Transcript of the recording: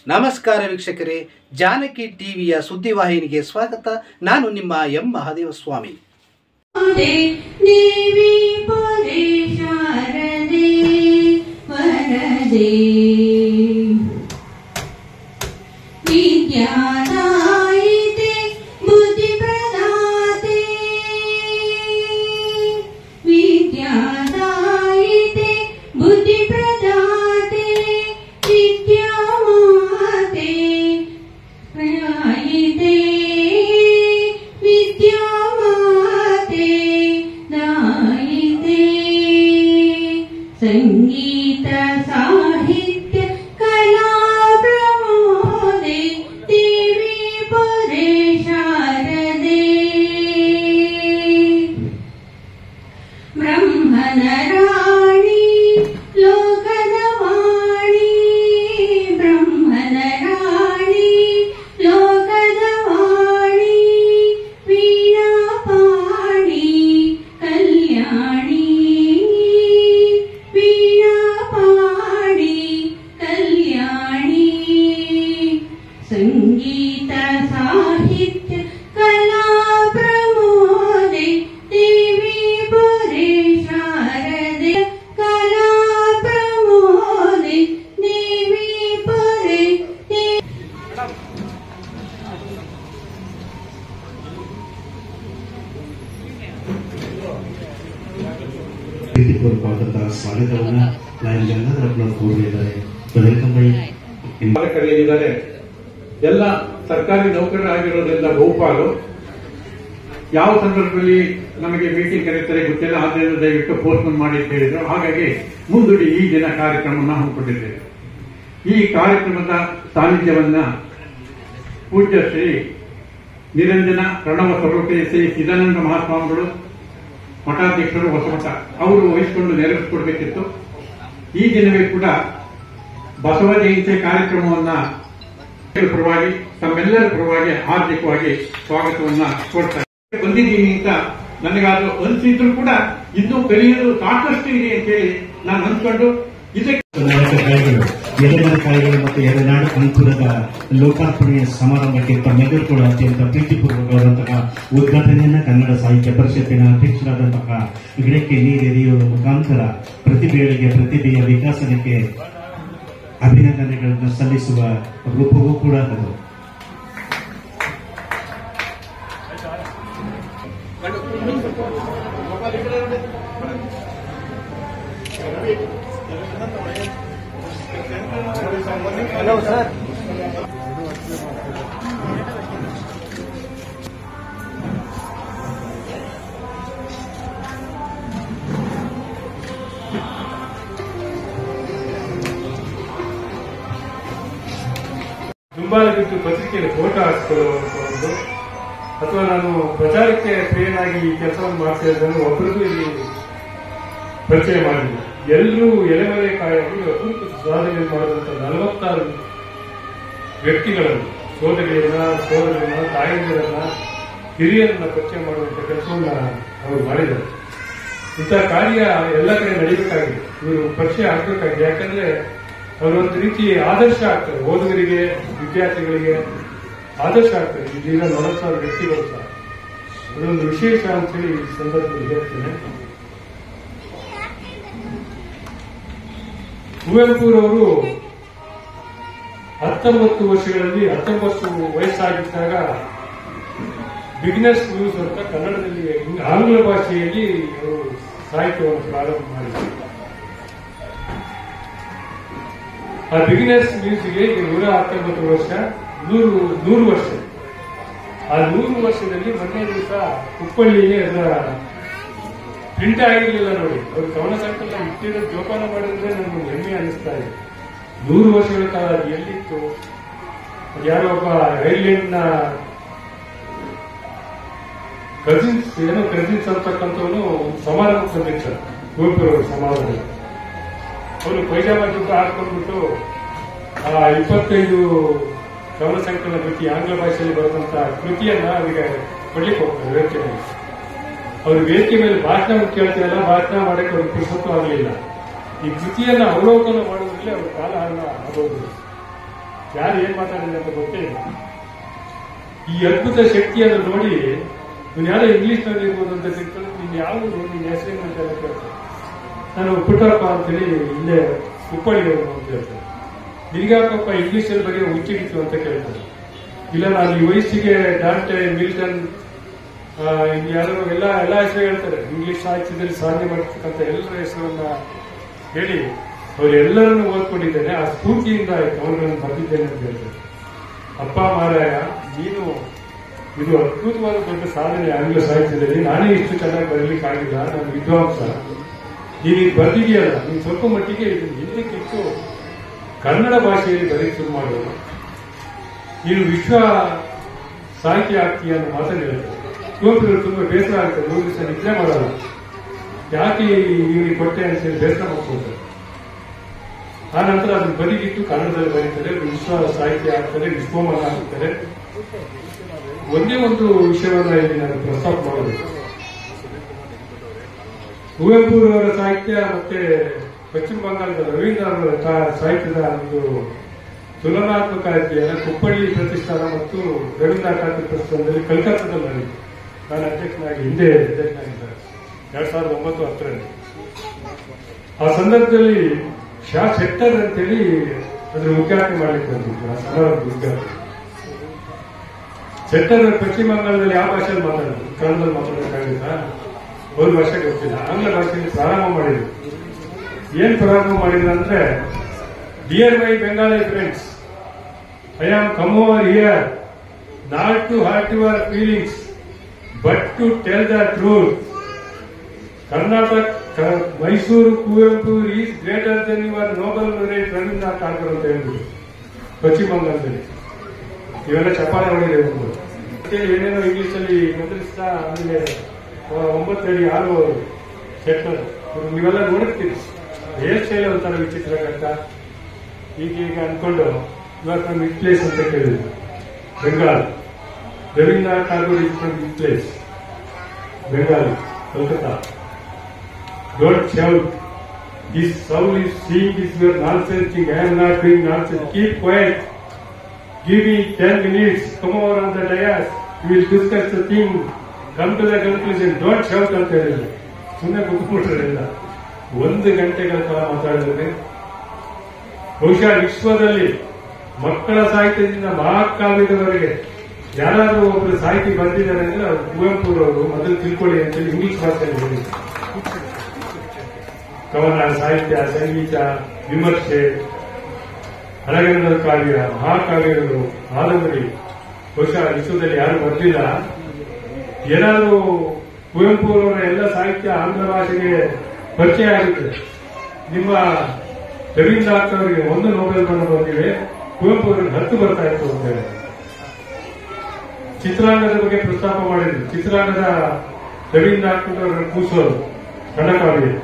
ನಮಸ್ಕಾರ ವೀಕ್ಷಕರೇ, ಜಾನಕಿ ಟಿವಿಯ ಸುದ್ದಿವಾಹಿನಿಗೆ ಸ್ವಾಗತ. ನಾನು ನಿಮ್ಮ ಎಂ ಮಹಾದೇವ ಸ್ವಾಮಿ. संगीत साहित्य कला प्रमोदे देवी पुरे शारदे ब्रह्मन राणी लोकद वाणी ब्रह्मन राणी लोकद वाणी वीणा पाणी कल्याणी संगीत साहित्य कला प्रमोदे देवी पुरे शारदे कला प्रमोदे देवी पुरे ಪ್ರೀತಿಪೂರ್ವಕವಾದಂತಹ ಸ್ವಾಗತವನ್ನ ನಾವೆಲ್ಲರೂ ಕೋರಿದ್ದಾರೆ. ವೆಲ್ಕಮ್ ಕರೆಯಲಿದ್ದಾರೆ. ಎಲ್ಲ ಸರ್ಕಾರಿ ನೌಕರರಾಗಿರೋದ್ರಿಂದ ಬಹುಪಾಲು ಯಾವ ಸಂದರ್ಭದಲ್ಲಿ ನಮಗೆ ಮೀಟಿಂಗ್ ಕರೀತಾರೆ ಗೊತ್ತಿಲ್ಲ. ಆದ್ದರಿಂದ ದಯವಿಟ್ಟು ಪೋಸ್ಟ್ಪೋನ್ ಮಾಡಿ ಅಂತ ಹೇಳಿದ್ರು. ಹಾಗಾಗಿ ಮುಂದೂಡಿ ಈ ದಿನ ಕಾರ್ಯಕ್ರಮವನ್ನು ಹಮ್ಮಿಕೊಂಡಿದ್ದೇವೆ. ಈ ಕಾರ್ಯಕ್ರಮದ ಸಾನ್ನಿಧ್ಯವನ್ನ ಪೂಜ್ಯ ಶ್ರೀ ನಿರಂಜನ ಪ್ರಣವ ಸ್ವರೂಪಿ ಶ್ರೀ ಚಿದಾನಂದ ಮಹಾಸ್ವಾಮಿಗಳು ಮಠಾಧ್ಯಕ್ಷರು ಹೊಸಮಠ ಅವರು ವಹಿಸಿಕೊಂಡು ನೆರವೇರಿಸಿಕೊಡ್ಬೇಕಿತ್ತು. ಈ ದಿನವೇ ಕೂಡ ಬಸವ ಜಯಂತಿ ಕಾರ್ಯಕ್ರಮವನ್ನ ಪರವಾಗಿ ತಮ್ಮೆಲ್ಲರ ಪರವಾಗಿ ಹಾರ್ದಿಕವಾಗಿ ಸ್ವಾಗತವನ್ನ ಕೊಡ್ತಾರೆ. ಬಂದಿದ್ದೀನಿ ಅಂತ ನನಗಾದ್ರು ಅನಿಸಿದ್ರು ಕೂಡ ಇನ್ನೂ ಕಲಿಯಲು ಸಾಕಷ್ಟು ಇದೆ ಅಂತ ಹೇಳಿ ನಾನು ಅಂದ್ಕೊಂಡು ಇದಕ್ಕೆ ಎಲೆಮರಕಾಯಿಗಳು ಮತ್ತು ಎಲೆನಾಡು ಅಂಕುರದ ಲೋಕಾರ್ಪಣೆಯ ಸಮಾರಂಭಕ್ಕೆ ತಮ್ಮೆಲ್ಲರೂ ಕೂಡ ಅತ್ಯಂತ ಪ್ರೀತಿಪೂರ್ವಕವಾದಂತಹ ಉದ್ಘಾಟನೆಯನ್ನ ಕನ್ನಡ ಸಾಹಿತ್ಯ ಪರಿಷತ್ತಿನ ಅಧ್ಯಕ್ಷರಾದಂತಹ ಗಿಡಕ್ಕೆ ನೀರೆರೆಯುವ ಮುಖಾಂತರ ಪ್ರತಿಭೆಗಳಿಗೆ ಪ್ರತಿಭೆಯ ವಿಕಾಸನಕ್ಕೆ ಅಭಿನಂದನೆಗಳನ್ನು ಸಲ್ಲಿಸುವ ರೂಪವೂ ಕೂಡ ಅದು. ದುಂಬಾಲ ಬಿಟ್ಟು ಪತ್ರಿಕೆಯಲ್ಲಿ ಫೋಟೋ ಹಾಕಿಕೊಳ್ಳುವಂತ ಅಥವಾ ನಾನು ಪ್ರಚಾರಕ್ಕೆ ಪ್ರಿಯನಾಗಿ ಈ ಕೆಲಸವನ್ನು ಮಾಡ್ತಾ ಇದ್ದನ್ನು ಒಬ್ಬರಿಗೂ ಇಲ್ಲಿ ಪರಿಚಯ ಮಾಡಿಲ್ಲ. ಎಲ್ಲರೂ ಎಲೆಮರೆಕಾಯಾಗಿ ಅಪರೂಪ ಸಾಧನೆ ಮಾಡಿದಂಥ 46 ವ್ಯಕ್ತಿಗಳನ್ನು, ಸೋದರಿಯನ್ನ, ತಾಯಂದಿರನ್ನ, ಹಿರಿಯರನ್ನ ಪರಿಚಯ ಮಾಡುವಂತ ಕೆಲಸವನ್ನ ಅವರು ಮಾಡಿದ್ದಾರೆ. ಇಂತಹ ಕಾರ್ಯ ಎಲ್ಲ ಕಡೆ ನಡೀಬೇಕಾಗಿದೆ. ಇವರು ಪರಿಚಯ ಆಗಬೇಕಾಗಿದೆ. ಯಾಕಂದ್ರೆ ಅವರೊಂದು ರೀತಿ ಆದರ್ಶ ಆಗ್ತಾರೆ, ಓದುಗರಿಗೆ, ವಿದ್ಯಾರ್ಥಿಗಳಿಗೆ ಆದರ್ಶ ಆಗ್ತಾರೆ. ಇದೀಗ 40,000 ವ್ಯಕ್ತಿಗಳು ಸಹ ಅದೊಂದು ವಿಶೇಷ ಅಂತೇಳಿ ಈ ಸಂದರ್ಭದಲ್ಲಿ ಹೇಳ್ತೇನೆ. ಕುವೆಂಪುರವರು 19 ವರ್ಷಗಳಲ್ಲಿ 19 ವಯಸ್ಸಾಗಿದ್ದಾಗ ಬಿಗಿನರ್ಸ್ ನ್ಯೂಸ್ ಅಂತ ಕನ್ನಡದಲ್ಲಿ ಆಂಗ್ಲ ಭಾಷೆಯಲ್ಲಿ ಅವರು ಸಾಹಿತ್ಯವನ್ನು ಪ್ರಾರಂಭ ಮಾಡಿದರು. ಆ ಬಿಗಿನರ್ಸ್ ನ್ಯೂಸ್ಗೆ 119 ವರ್ಷ, 100 ವರ್ಷ. ಆ 100 ವರ್ಷದಲ್ಲಿ ಮೊನ್ನೆ ದಿವಸ ಹುಬ್ಬಳ್ಳಿಗೆ ಅದರ ಪ್ರಿಂಟ್ ಆಗಿರ್ಲಿಲ್ಲ ನೋಡಿ. ಅವರು ಕವನ ಸಂಕಲನ ಇಟ್ಟಿರೋ ಜೋಪಾನ ಮಾಡಿದ್ರೆ ನಮ್ಗೆ ಹೆಮ್ಮೆ ಅನಿಸ್ತಾ ಇದೆ. 100 ವರ್ಷಗಳ ಕಾಲ ಅದು ಎಲ್ಲಿತ್ತು? ಯಾರೋ ಒಬ್ಬ ಐರ್ಲೆಂಡ್ನ ಕಜಿನ್ಸ್ ಅಂತಕ್ಕಂಥವನು ಸಮಾರಂಭ ಬಂದಿರ್ತಾರೆ, ಕುವೆಂಪುರವರ ಸಮಾರಂಭ. ಅವರು ಪೈಜಾಮ ಜುಬ್ಬ ಹಾಕೊಂಡ್ಬಿಟ್ಟು 25 ಕವನ ಸಂಕಲನ ಕೃತಿ ಆಂಗ್ಲ ಭಾಷೆಯಲ್ಲಿ ಬರುವಂತ ಕೃತಿಯನ್ನ ಅವರಿಗೆ ಕೊಡ್ಲಿಕ್ಕೆ ಹೋಗ್ತಾರೆ ವೇದಿಕೆ ಮೇಲೆ. ಅವರು ವೇದಿಕೆ ಮೇಲೆ ಭಾಷಣ ಕೇಳ್ತಿರಲ್ಲ, ಭಾಷಣ ಮಾಡಕ್ಕೆ ಅವ್ರಿಗೆ ಪುರುಸೊತ್ತು ಆಗಲಿಲ್ಲ. ಈ ಕೃತಿಯನ್ನ ಅವಲೋಕನ ಮಾಡುವುದರಲ್ಲಿ ಅವ್ರ ಕಾಲ ಆಗೋದು. ಯಾರು ಏನ್ ಮಾತಾಡಿದ್ರೆ ಅಂತ ಗೊತ್ತೇ ಇಲ್ಲ. ಈ ಅದ್ಭುತ ಶಕ್ತಿಯನ್ನು ನೋಡಿ ನೀನು ಯಾರೋ ಇಂಗ್ಲಿಷ್ ನಲ್ಲಿ ಇರ್ಬೋದು ಅಂತ ತಿಳ್ಕೊಂಡು ನೀನು ಯಾವುದು ನಿನ್ನ ಹೆಸರೇನು ಅಂತ ಕೇಳ್ತಾರೆ. ನಾನು ಪುಟ್ಟಪ್ಪ ಅಂತೇಳಿ ಇಲ್ಲೇ ಹುಬ್ಬಳ್ಳಿ ಅಂತ ಹೇಳ್ತಾರೆ. ನಿನ್ಗಾಕಪ್ಪ ಇಂಗ್ಲಿಷ್ ಅಲ್ಲಿ ಬಗ್ಗೆ ಹುಚ್ಚಿಡಿತು ಅಂತ ಕೇಳ್ತಾರೆ. ಇಲ್ಲ ನಾನು ಈ ವಯಸ್ಸಿಗೆ ಡಾಂಟೆ, ಮಿಲ್ಟನ್, ಯಾರು ಎಲ್ಲ ಹೆಸರು ಹೇಳ್ತಾರೆ. ಇಂಗ್ಲಿಷ್ ಸಾಹಿತ್ಯದಲ್ಲಿ ಸಾಧನೆ ಮಾಡ್ತಕ್ಕಂಥ ಎಲ್ಲರ ಹೆಸರನ್ನ ಹೇಳಿ ಅವರೆಲ್ಲರನ್ನು ಓದ್ಕೊಂಡಿದ್ದೇನೆ. ಆ ಸ್ಫೂರ್ತಿಯಿಂದ ಅವರನ್ನು ಬರೆದಿದ್ದೇನೆ ಅಂತ ಹೇಳ್ತಾರೆ. ಅಪ್ಪ ಮಾರಾಯ, ನೀನು ಇದು ಅದ್ಭುತವಾದ ದೊಡ್ಡ ಸಾಧನೆ ಆಂಗ್ಲ ಸಾಹಿತ್ಯದಲ್ಲಿ. ನಾನೇ ಇಷ್ಟು ಚೆನ್ನಾಗಿ ಬರಲಿಕ್ಕೆ ಆಗಿಲ್ಲ, ನಾನು ವಿದ್ವಾಂಸ. ನೀನು ಇದು ಬರ್ದಿದೆಯಲ್ಲ, ನೀನು ಸ್ವಲ್ಪ ಮಟ್ಟಿಗೆ ಇದು ಹಿಂದಕ್ಕಿಟ್ಟು ಕನ್ನಡ ಭಾಷೆಯಲ್ಲಿ ಬರೀಕ್ ಶುರು ಮಾಡೋದು. ನೀನು ವಿಶ್ವ ಸಾಹಿತ್ಯ ಆಗ್ತೀಯ ಅನ್ನೋ ಮಾತನ್ನು ಹೇಳ್ತಾರೆ. ಕುವೆಂಪು ತುಂಬಾ ಬೇಸರ ಆಗ್ತದೆ. 3 ದಿವಸ ನಿದ್ರೆ ಮಾಡಲ್ಲ. ಯಾಕೆ ಇವನಿಗೆ ಕೊಟ್ಟೆ ಅಂತೇಳಿ ಬೇಸರ ಮಾಡ್ಕೊಳ್ತಾರೆ. ಆ ನಂತರ ಅದನ್ನು ಬದಿಗಿಟ್ಟು ಕನ್ನಡದಲ್ಲಿ ಬರೀತಾರೆ. ವಿಶ್ವ ಸಾಹಿತ್ಯ ಆಗ್ತಾರೆ, ವಿಶ್ವಮಾನ ಆಗ್ತಾರೆ. ಒಂದೇ ಒಂದು ವಿಷಯವನ್ನ ಇಲ್ಲಿ ನಾನು ಪ್ರಸ್ತಾಪ ಮಾಡಬೇಕು. ಕುವೆಂಪು ಅವರ ಸಾಹಿತ್ಯ ಮತ್ತೆ ಪಶ್ಚಿಮ ಬಂಗಾಳದ ರವೀಂದ್ರ ಸಾಹಿತ್ಯದ ಒಂದು ತುಲನಾತ್ಮಕ ಅಧ್ಯಯನ ಕುಪ್ಪಳ್ಳಿ ಪ್ರತಿಷ್ಠಾನ ಮತ್ತು ರವೀಂದ್ರ ಠಾಕೂರ್ ಪ್ರತಿಷ್ಠಾನದಲ್ಲಿ ಕಲ್ಕತ್ತಾದಲ್ಲಿ ನಡೆಯಿತು. ನಾನು ಅಧ್ಯಕ್ಷನಾಗಿ ಹಿಂದೆ ಅಧ್ಯಕ್ಷನಾಗಿದ್ದಾರೆ 2009-10ರಲ್ಲಿ. ಆ ಸಂದರ್ಭದಲ್ಲಿ ಶಾ ಶೆಟ್ಟರ್ ಅಂತೇಳಿ ಅದ್ರ ಉದ್ಘಾಟನೆ ಮಾಡಲಿಕ್ಕೆ ಬಂದಿದ್ರು. ಆ ಸಮಾರಂಭದ ಉದ್ಘಾಟನೆ ಶೆಟ್ಟರ್ ಪಶ್ಚಿಮ ಬಂಗಾಳದಲ್ಲಿ ಯಾವ ಭಾಷೆಯಲ್ಲಿ ಮಾತಾಡಿದ್ರು? ಕನ್ನಡದಲ್ಲಿ ಮಾತಾಡೋಕ್ಕಾಗಿಲ್ಲ, ಒಂದು ಭಾಷೆ ಗೊತ್ತಿಲ್ಲ. ಆಂಗ್ಲ ಭಾಷೆಯಲ್ಲಿ ಪ್ರಾರಂಭ ಮಾಡಿದ್ರು. ಏನ್ ಪ್ರಾರಂಭ ಮಾಡಿದ್ರು ಅಂದ್ರೆ, dear my Bengali friends, I am come over here not to hurt your feelings but to tell the truth. Karnataka Mysuru Kuvempu is greater than your Nobel laureate Ravindra Thakur ಅಂತ ಹೇಳಿದ್ರು ಪಶ್ಚಿಮ ಬಂಗಾಳದಲ್ಲಿ. ಇವೆಲ್ಲ ಚಪ್ಪಾಳೆ ಹೊಡಿದೆ ಒಂದು ಏನೇನೋ ಇಂಗ್ಲಿಷ್ ಅಲ್ಲಿ ಮಂತ್ರಿಸ್ತಾ. ಆಮೇಲೆ 9 ಅಡಿ 6 ಶೆಟ್ಟರ್. ನೀವೆಲ್ಲ ನೋಡುತ್ತೀರಿ. ಹೇರ್ ಸ್ಟೈಲ್ ಒಂಥರ ವಿಚಿತ್ರ ಕಟ್ಟ ಈಗ ಅನ್ಕೊಂಡು ಇವಾಗ ಫ್ರಮ್ ಇಟ್ ಪ್ಲೇಸ್ ಅಂತ ಕೇಳಿದ್ರು. Bengal Ravindra Thakur is from it place, Bengali, Kolkata. Don't shout. This soul is seeing this your nonsense thing. I am not doing nonsense. Keep quiet. Give me 10 minutes. Come over on the dais. We will discuss the thing. Come to the conclusion. Don't shout ಅಂತ ಹೇಳಿಲ್ಲ. ಸುಮ್ಮನೆ ಕೂತ್ಬಿಟ್ರಲ್ಲ. 1 ಗಂಟೆಗಳ ಕಾಲ ಮಾತಾಡಿದ್ರೆ ಬಹುಶಃ ವಿಶ್ವದಲ್ಲಿ ಮಕ್ಕಳ ಸಾಹಿತ್ಯದಿಂದ ಮಹಾಕಾವ್ಯದವರೆಗೆ ಯಾರಾದ್ರೂ ಒಬ್ಬರು ಸಾಹಿತಿ ಬಂದಿದ್ದಾರೆ ಅಂದ್ರೆ ಅದು ಕುವೆಂಪು ಅವರು. ಮೊದಲು ತಿಳ್ಕೊಳ್ಳಿ ಅಂತೇಳಿ ಇಂಗ್ಲಿಷ್ ಭಾಷೆಯಲ್ಲಿ ಹೇಳಿದ್ರು. ಕವನ, ಸಾಹಿತ್ಯ, ಸಂಗೀತ, ವಿಮರ್ಶೆ, ಹಳಗನ್ನಡ ಕಾವ್ಯ, ಮಹಾಕಾವ್ಯಗಳು, ಕಾದಂಬರಿ ಬಹುಶಃ ವಿಶ್ವದಲ್ಲಿ ಯಾರು ಬರ್ಲಿಲ್ಲ. ಏನಾದರೂ ಕುವೆಂಪು ಅವರ ಎಲ್ಲ ಸಾಹಿತ್ಯ ಆಂಗ್ಲ ಭಾಷೆಗೆ ಪರಿಚಯ ಆಗುತ್ತೆ. ನಿಮ್ಮ ರವೀಂದ್ರ ಅವರಿಗೆ 1 ನೋಬೆಲ್ ಬಂದಿವೆ, ಕುವೆಂಪು ಅವರಿಗೆ 10 ಬರ್ತಾ ಇತ್ತು ಅಂತ ಹೇಳಿ. ಚಿತ್ರಾಂಗದ ಬಗ್ಗೆ ಪ್ರಸ್ತಾಪ ಮಾಡಿದ್ರು. ಚಿತ್ರಾಂಗದ ರವೀಂದ್ರ ಅವರ ಕೂಸೋರು ಕನ್ನಡ ಕಾವ್ಯ.